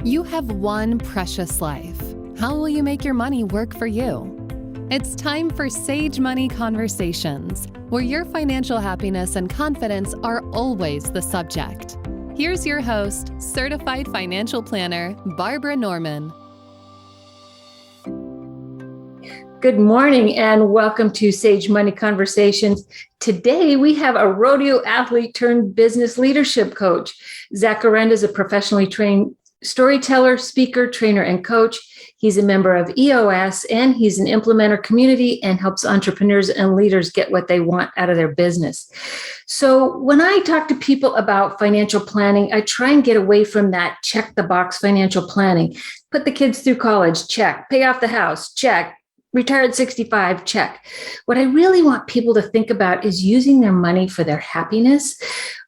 You have one precious life. How will you make your money work for you? It's time for Sage Money Conversations, where your financial happiness and confidence are always the subject. Here's your host, certified financial planner, Barbara Norman. Good morning and welcome to Sage Money Conversations. Today we have a rodeo athlete turned business leadership coach. Zach Arend is a professionally trained storyteller, speaker, trainer, and coach. He's a member of EOS and he's an implementer community and helps entrepreneurs and leaders get what they want out of their business. So when I talk to people about financial planning, I try and get away from that check the box financial planning. Put the kids through college, check. Pay off the house, check. Retire at 65, check. What I really want people to think about is using their money for their happiness.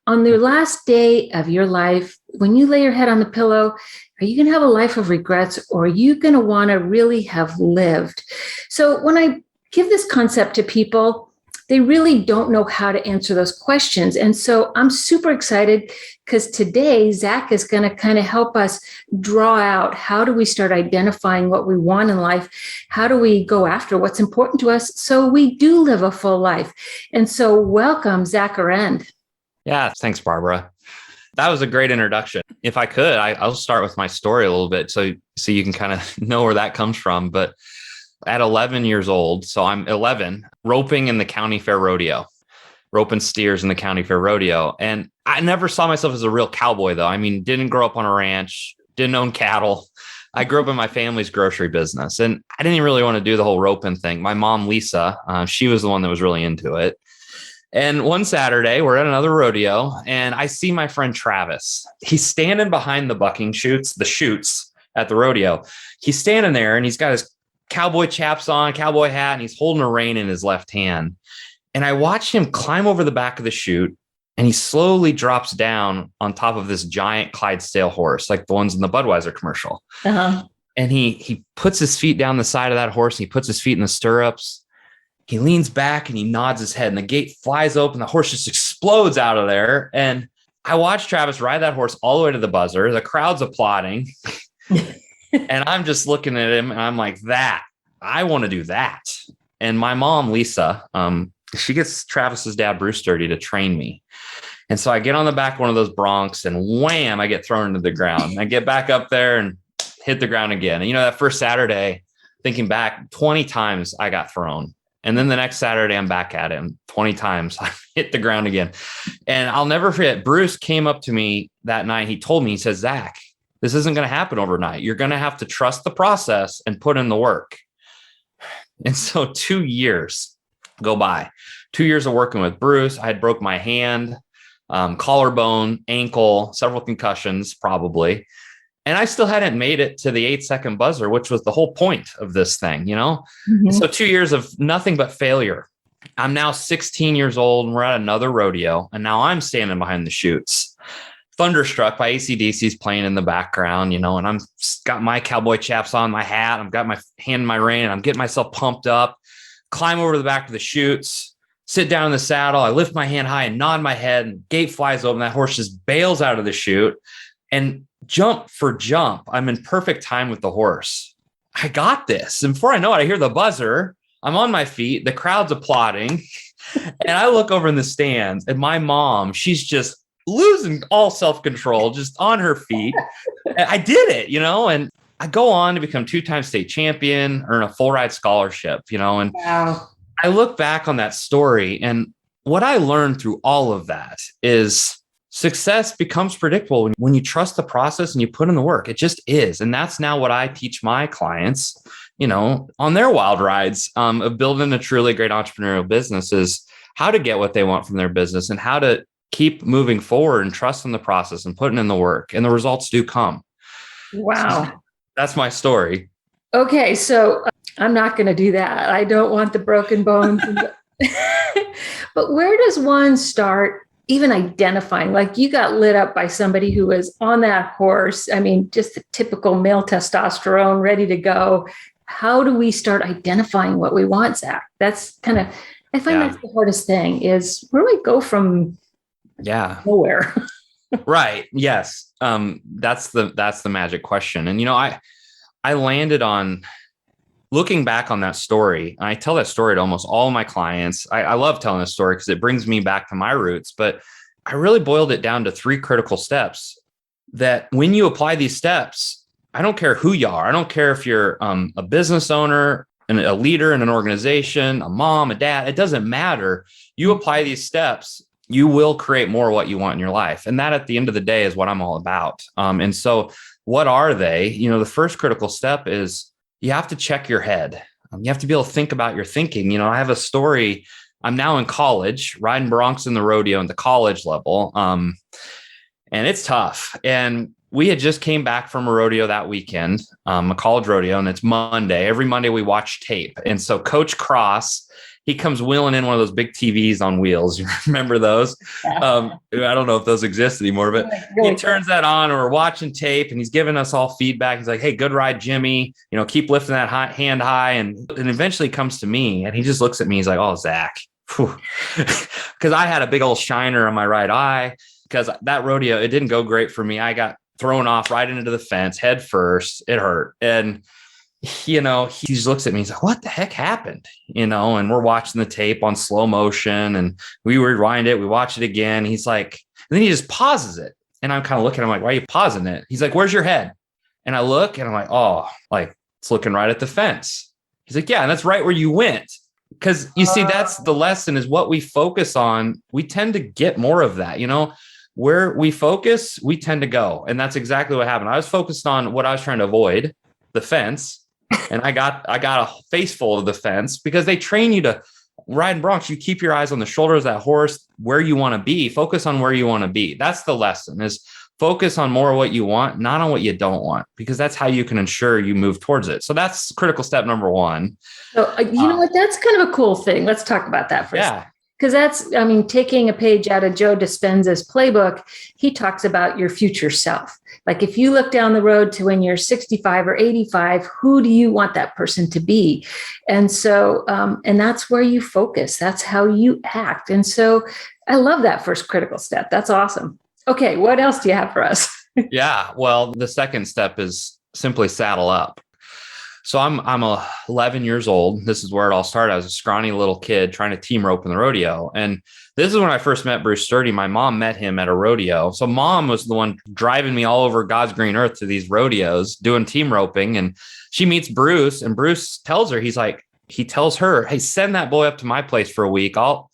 On the last day of your life, when you lay your head on the pillow, are you going to have a life of regrets, or are you going to want to really have lived? So when I give this concept to people, they really don't know how to answer those questions. And so I'm super excited because today Zach is going to kind of help us draw out, how do we start identifying what we want in life? How do we go after what's important to us so we do live a full life? And so welcome, Zach Arend. Yeah, thanks, Barbara. That was a great introduction. If I could, I'll start with my story a little bit so you can kind of know where that comes from. But at 11 years old, so I'm 11, roping in the county fair rodeo, roping steers in the county fair rodeo. And I never saw myself as a real cowboy, though. I mean, didn't grow up on a ranch, didn't own cattle. I grew up in my family's grocery business, and I didn't really want to do the whole roping thing. My mom, Lisa, she was the one that was really into it. And one Saturday, we're at another rodeo, and I see my friend Travis. He's standing behind the bucking chutes, the chutes at the rodeo. He's standing there, and he's got his cowboy chaps on, cowboy hat, and he's holding a rein in his left hand. And I watch him climb over the back of the chute, and he slowly drops down on top of this giant Clydesdale horse, like the ones in the Budweiser commercial. Uh-huh. And he puts his feet down the side of that horse, and he puts his feet in the stirrups. He leans back and he nods his head, and the gate flies open. The horse just explodes out of there. And I watch Travis ride that horse all the way to the buzzer. The crowd's applauding. And I'm just looking at him and I'm like, I want to do that. And my mom, Lisa, she gets Travis's dad, Bruce Sturdy, to train me. And so I get on the back of one of those broncs and wham, I get thrown into the ground. I get back up there and hit the ground again. And that first Saturday, thinking back, 20 times I got thrown. And then the next Saturday, I'm back at him 20 times. I hit the ground again. And I'll never forget, Bruce came up to me that night. He told me, he said, Zach, this isn't going to happen overnight. You're going to have to trust the process and put in the work. And so 2 years go by. 2 years of working with Bruce. I had broke my hand, collarbone, ankle, several concussions probably. And I still hadn't made it to the 8-second buzzer, which was the whole point of this thing, Mm-hmm. So 2 years of nothing but failure. I'm now 16 years old and we're at another rodeo. And now I'm standing behind the chutes, thunderstruck by AC/DC's playing in the background, and I'm got my cowboy chaps on, my hat. I've got my hand in my rein and I'm getting myself pumped up, climb over to the back of the chutes, sit down in the saddle. I lift my hand high and nod my head, and gate flies open. That horse just bails out of the chute, and jump for jump, I'm in perfect time with the horse. I got this. And before I know it, I hear the buzzer. I'm on my feet. The crowd's applauding. And I look over in the stands, and my mom, she's just losing all self-control, just on her feet. I did it, and I go on to become 2-time state champion, earn a full ride scholarship, and wow. I look back on that story, and what I learned through all of that is success becomes predictable when you trust the process and you put in the work. It just is. And that's now what I teach my clients, on their wild rides of building a truly great entrepreneurial business, is how to get what they want from their business and how to keep moving forward and trusting the process and putting in the work. And the results do come. Wow. So that's my story. Okay. So I'm not going to do that. I don't want the broken bones. But where does one start even identifying? Like, you got lit up by somebody who was on that horse. I mean, just the typical male testosterone, ready to go. How do we start identifying what we want, Zach? That's kind of, I find that's the hardest thing, is where do we go from nowhere? Right. Yes. That's the magic question. And, I landed on looking back on that story. And I tell that story to almost all of my clients. I love telling this story because it brings me back to my roots, but I really boiled it down to 3 critical steps that when you apply these steps, I don't care who you are. I don't care if you're a business owner and a leader in an organization, a mom, a dad, it doesn't matter. You apply these steps, you will create more of what you want in your life. And that at the end of the day is what I'm all about. And so what are they? The first critical step is you have to check your head. You have to be able to think about your thinking. I have a story. I'm now in college, riding broncs in the rodeo at the college level. And it's tough. And we had just came back from a rodeo that weekend, a college rodeo, and it's Monday. Every Monday we watch tape. And so Coach Cross, he comes wheeling in one of those big TVs on wheels. You remember those? I don't know if those exist anymore, but he turns that on and we're watching tape and he's giving us all feedback. He's like, hey, good ride, Jimmy. Keep lifting that hand high. And eventually comes to me and he just looks at me. He's like, oh, Zach. Because I had a big old shiner on my right eye because that rodeo, it didn't go great for me. I got thrown off right into the fence head first. It hurt. And he just looks at me. He's like, what the heck happened? And we're watching the tape on slow motion and we rewind it. We watch it again. He's like, and then he just pauses it. And I'm kind of looking, I'm like, why are you pausing it? He's like, where's your head? And I look and I'm like, oh, like it's looking right at the fence. He's like, yeah. And that's right where you went. Because you see, that's the lesson is what we focus on. We tend to get more of that, where we focus, we tend to go. And that's exactly what happened. I was focused on what I was trying to avoid, the fence. And I got a face full of the fence because they train you to ride in broncs. You keep your eyes on the shoulders of that horse, where you want to be, focus on where you want to be. That's the lesson is focus on more of what you want, not on what you don't want, because that's how you can ensure you move towards it. So that's critical step number 1. So you know what? That's kind of a cool thing. Let's talk about that for a second. Because taking a page out of Joe Dispenza's playbook, he talks about your future self. Like if you look down the road to when you're 65 or 85, who do you want that person to be? And so, and that's where you focus. That's how you act. And so I love that first critical step. That's awesome. Okay. What else do you have for us? Yeah. Well, the second step is simply saddle up. So I'm 11 years old. This is where it all started. I was a scrawny little kid trying to team rope in the rodeo. And this is when I first met Bruce Sturdy. My mom met him at a rodeo. So mom was the one driving me all over God's green earth to these rodeos doing team roping. And she meets Bruce and Bruce tells her, he tells her, hey, send that boy up to my place for a week. I'll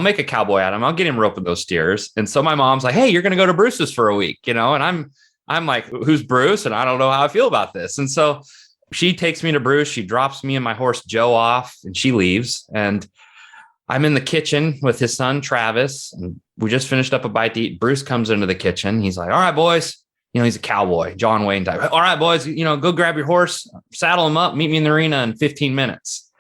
make a cowboy out of him. I'll get him roping those steers. And so my mom's like, hey, you're going to go to Bruce's for a week, and I'm like, who's Bruce? And I don't know how I feel about this. And so she takes me to Bruce. She drops me and my horse Joe off and she leaves. And I'm in the kitchen with his son, Travis. And we just finished up a bite to eat. Bruce comes into the kitchen. He's like, all right, boys. He's a cowboy, John Wayne type. All right, boys, go grab your horse, saddle him up, meet me in the arena in 15 minutes.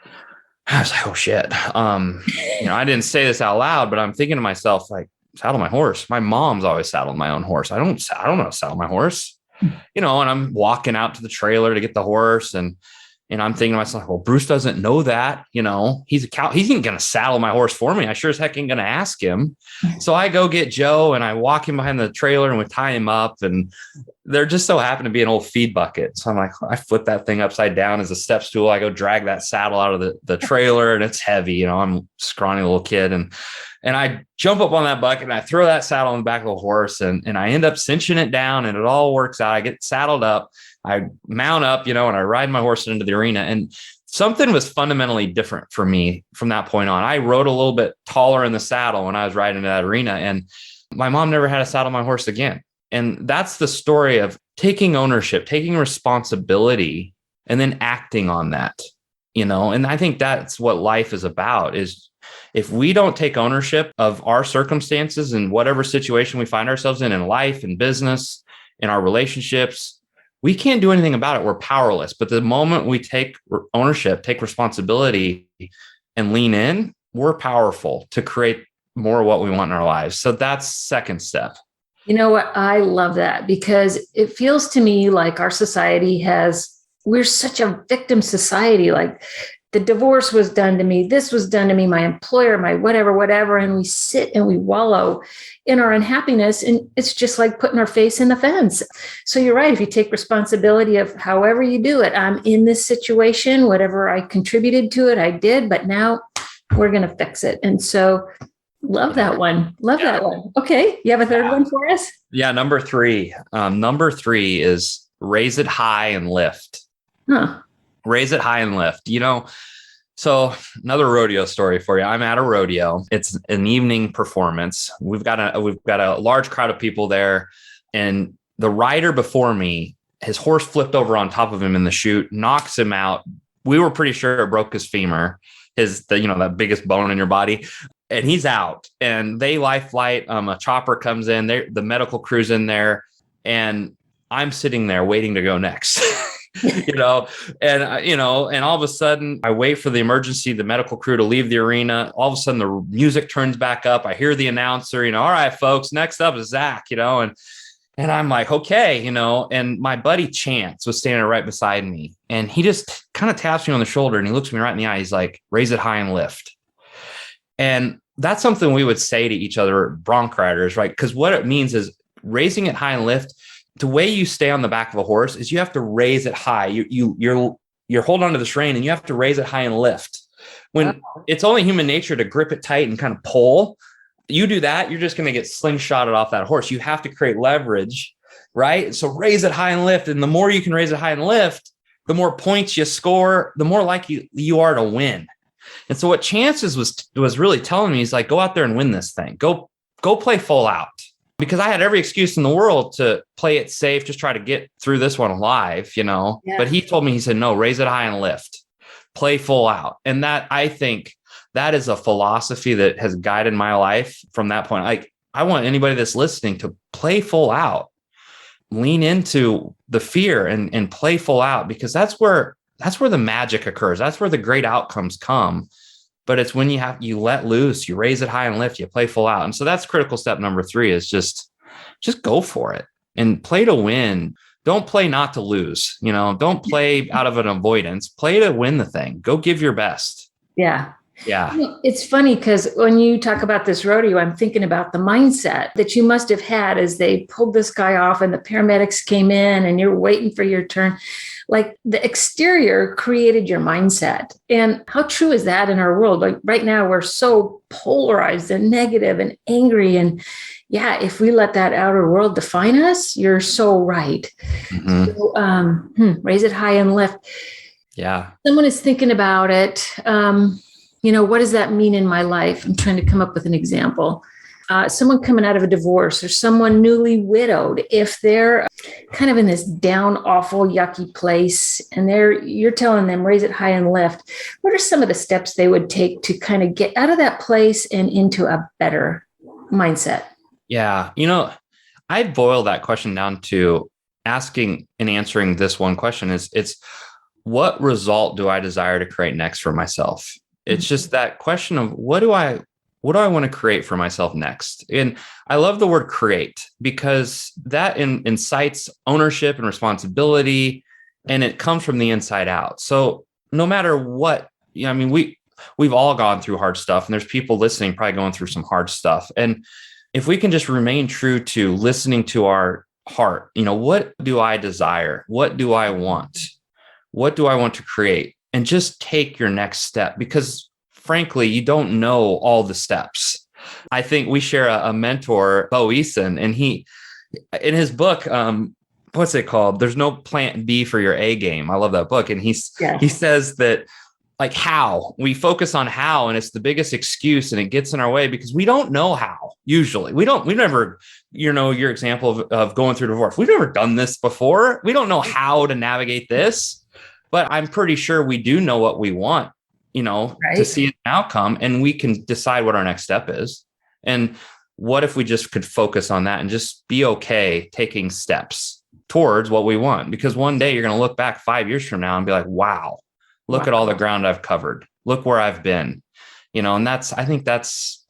I was like, oh shit. I didn't say this out loud, but I'm thinking to myself, like, saddle my horse. My mom's always saddled my own horse. I don't know how to saddle my horse. And I'm walking out to the trailer to get the horse and I'm thinking to myself, well, Bruce doesn't know that, he's a cow. He ain't going to saddle my horse for me. I sure as heck ain't going to ask him. So I go get Joe and I walk him behind the trailer and we tie him up and there just so happened to be an old feed bucket. So I'm like, I flip that thing upside down as a step stool. I go drag that saddle out of the trailer and it's heavy. I'm a scrawny little kid and I jump up on that bucket and I throw that saddle on the back of the horse and I end up cinching it down and it all works out. I get saddled up, I mount up, and I ride my horse into the arena. And something was fundamentally different for me from that point on. I rode a little bit taller in the saddle when I was riding into that arena and my mom never had to saddle my horse again. And that's the story of taking ownership, taking responsibility, and then acting on that, and I think that's what life is about is if we don't take ownership of our circumstances and whatever situation we find ourselves in life and business, in our relationships, we can't do anything about it. We're powerless. But the moment we take ownership, take responsibility and lean in, we're powerful to create more of what we want in our lives. So that's second step. You know what? I love that because it feels to me like our society we're such a victim society. Like the divorce was done to me, this was done to me, my employer, my whatever. And we sit and we wallow in our unhappiness. And it's just like putting our face in the fence. So you're right. If you take responsibility of however you do it, I'm in this situation, whatever I contributed to it, I did, but now we're going to fix it. And so love that one. Love that one. Okay. You have a third one for us? Yeah. Number three. Number three is raise it high and lift. Raise it high and lift. So another rodeo story for you. I'm at a rodeo. It's an evening performance. We've got a large crowd of people there, and the rider before me, his horse flipped over on top of him in the chute, knocks him out. We were pretty sure it broke his femur, that biggest bone in your body, and he's out. And they life flight. A chopper comes in. The medical crew's in there, and I'm sitting there waiting to go next. And all of a sudden I wait for the medical crew to leave the arena. All of a sudden the music turns back up. I hear the announcer, all right, folks, next up is Zach, and I'm like, okay, and my buddy Chance was standing right beside me, and he just kind of taps me on the shoulder and he looks me right in the eye. He's like, raise it high and lift. And that's something we would say to each other, bronc riders, right? Because what it means is raising it high and lift. The way you stay on the back of a horse is you have to raise it high. You're holding onto this rein and you have to raise it high and lift. When it's only human nature to grip it tight and kind of pull, you do that, you're just going to get slingshotted off that horse. You have to create leverage, right? So raise it high and lift. And the more you can raise it high and lift, the more points you score, the more likely you are to win. And so what Chances was really telling me is like, go out there and win this thing. Go play full out. Because I had every excuse in the world to play it safe, just try to get through this one alive, Yeah. But he told me, he said, no, raise it high and lift, play full out. And that, I think that is a philosophy that has guided my life from that point. Like, I want anybody that's listening to play full out, lean into the fear and play full out, because that's where the magic occurs. That's where the great outcomes come. But it's when you let loose, you raise it high and lift, you play full out. And so that's critical step number 3 is just go for it and play to win. Don't play not to lose. Don't play out of an avoidance. Play to win the thing. Go give your best. Yeah. Yeah. It's funny because when you talk about this rodeo, I'm thinking about the mindset that you must have had as they pulled this guy off and the paramedics came in and you're waiting for your turn. Like, the exterior created your mindset. And how true is that in our world? Like, right now, we're so polarized and negative and angry. And yeah, if we let that outer world define us, you're so right. Mm-hmm. So, raise it high and lift. Yeah. Someone is thinking about it. What does that mean in my life? I'm trying to come up with an example. Someone coming out of a divorce or someone newly widowed, if they're kind of in this down, awful, yucky place, and you're telling them, raise it high and lift, what are some of the steps they would take to kind of get out of that place and into a better mindset? Yeah. I'd boil that question down to asking and answering this one question it's what result do I desire to create next for myself? It's just that question of what do I want to create for myself next? And I love the word create because that incites ownership and responsibility, and it comes from the inside out. So no matter what, we've all gone through hard stuff, and there's people listening probably going through some hard stuff. And if we can just remain true to listening to our heart, what do I desire? What do I want? What do I want to create? And just take your next step, because frankly, you don't know all the steps. I think we share a mentor, Bo Eason, and he, in his book, what's it called? There's no plan B for your A game. I love that book. And he says that, like, how we focus on how, and it's the biggest excuse, and it gets in our way because we don't know how. Usually we never, your example of going through divorce. We've never done this before. We don't know how to navigate this. But I'm pretty sure we do know what we want, right, to see an outcome, and we can decide what our next step is. And what if we just could focus on that and just be okay taking steps towards what we want? Because one day you're going to look back 5 years from now and be like, wow, look at all the ground I've covered. Look where I've been, and I think that's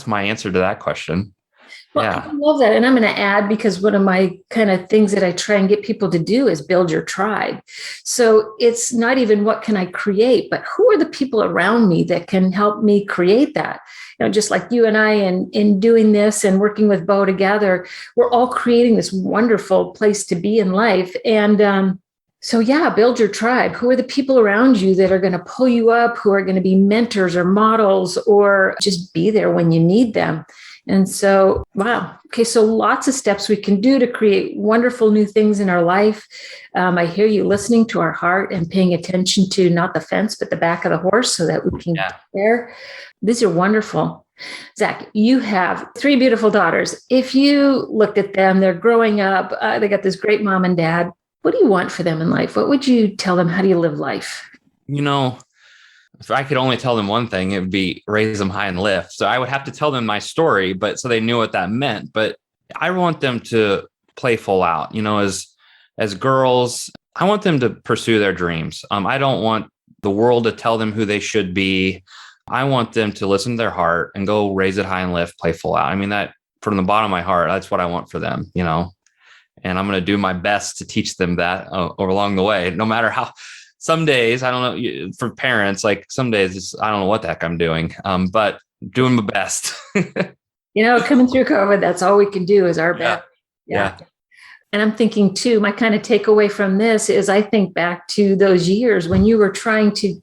my answer to that question. Well, Yeah. I love that. And I'm going to add, because one of my kind of things that I try and get people to do is build your tribe. So it's not even what can I create, but who are the people around me that can help me create that? Just like you and I in doing this and working with Bo together, we're all creating this wonderful place to be in life. And so, yeah, build your tribe. Who are the people around you that are going to pull you up, who are going to be mentors or models or just be there when you need them? And so, wow. Okay. So lots of steps we can do to create wonderful new things in our life. I hear you listening to our heart and paying attention to not the fence, but the back of the horse so that we can get there. These are wonderful. Zach, you have 3 beautiful daughters. If you looked at them, they're growing up. They got this great mom and dad. What do you want for them in life? What would you tell them? How do you live life? If I could only tell them one thing, it would be raise them high and lift. So I would have to tell them my story, but so they knew what that meant. But I want them to play full out. As girls, I want them to pursue their dreams. I don't want the world to tell them who they should be. I want them to listen to their heart and go raise it high and lift, play full out. I mean, that from the bottom of my heart, that's what I want for them, and I'm going to do my best to teach them that along the way, no matter how. Some days, I don't know, for parents, like some days, I don't know what the heck I'm doing, but doing my best. Coming through COVID, that's all we can do is our best. Yeah. And I'm thinking too, my kind of takeaway from this is I think back to those years when you were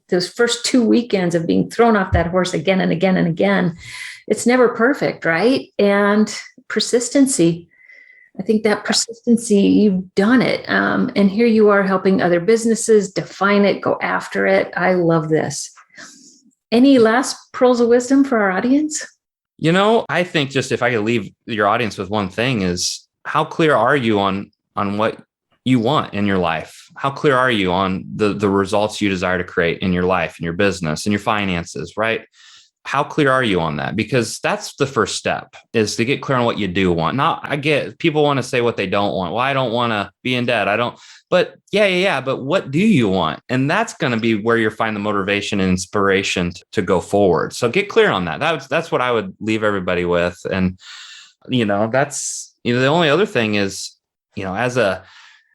those first 2 weekends of being thrown off that horse again and again and again. It's never perfect, right? And persistency. I think that persistency, you've done it. And here you are helping other businesses define it, go after it. I love this. Any last pearls of wisdom for our audience? I think just if I could leave your audience with one thing is, how clear are you on what you want in your life? How clear are you on the results you desire to create in your life, in your business, in your finances, right? How clear are you on that? Because that's the first step, is to get clear on what you do want. I get people want to say what they don't want. Well, I don't want to be in debt. But but what do you want? And that's going to be where you'll find the motivation and inspiration to go forward. So get clear on that. That's what I would leave everybody with. And, that's, the only other thing is, as a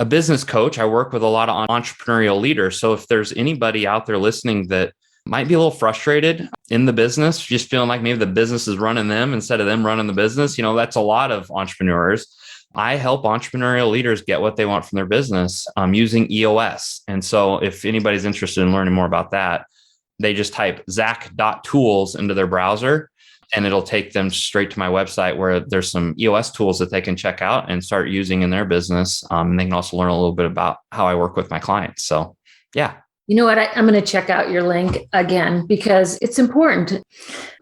business coach, I work with a lot of entrepreneurial leaders. So if there's anybody out there listening that might be a little frustrated in the business, just feeling like maybe the business is running them instead of them running the business. That's a lot of entrepreneurs. I help entrepreneurial leaders get what they want from their business using EOS. And so if anybody's interested in learning more about that, they just type zach.tools into their browser and it'll take them straight to my website where there's some EOS tools that they can check out and start using in their business. And they can also learn a little bit about how I work with my clients. So, yeah. You know what? I'm going to check out your link again because it's important.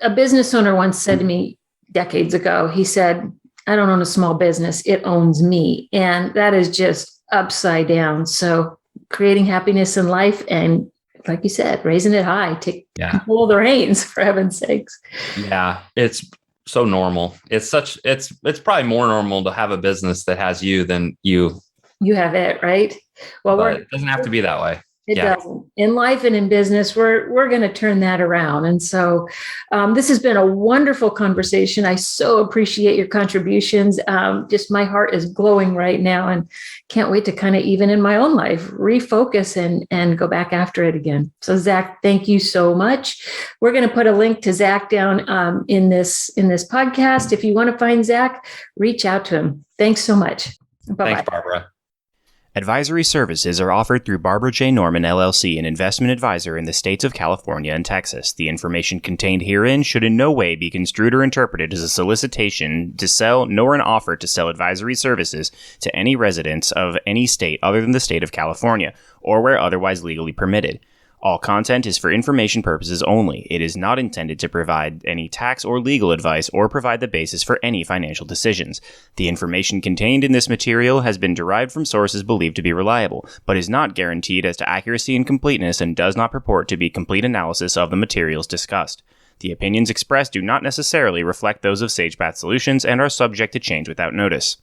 A business owner once said to me decades ago, he said, I don't own a small business. It owns me. And that is just upside down. So creating happiness in life and, like you said, raising it high, take control of the reins, for heaven's sakes. Yeah. It's so normal. It's probably more normal to have a business that has you than you. You have it, right? Well, it doesn't have to be that way. It doesn't. In life and in business, we're going to turn that around. And so this has been a wonderful conversation. I so appreciate your contributions. Just my heart is glowing right now and can't wait to kind of even in my own life, refocus and go back after it again. So Zach, thank you so much. We're going to put a link to Zach down in this podcast. If you want to find Zach, reach out to him. Thanks so much. Bye-bye. Thanks, Barbara. Advisory services are offered through Barbara J. Norman, LLC, an investment advisor in the states of California and Texas. The information contained herein should in no way be construed or interpreted as a solicitation to sell nor an offer to sell advisory services to any residents of any state other than the state of California, or where otherwise legally permitted. All content is for information purposes only. It is not intended to provide any tax or legal advice or provide the basis for any financial decisions. The information contained in this material has been derived from sources believed to be reliable, but is not guaranteed as to accuracy and completeness and does not purport to be complete analysis of the materials discussed. The opinions expressed do not necessarily reflect those of SagePath Solutions and are subject to change without notice.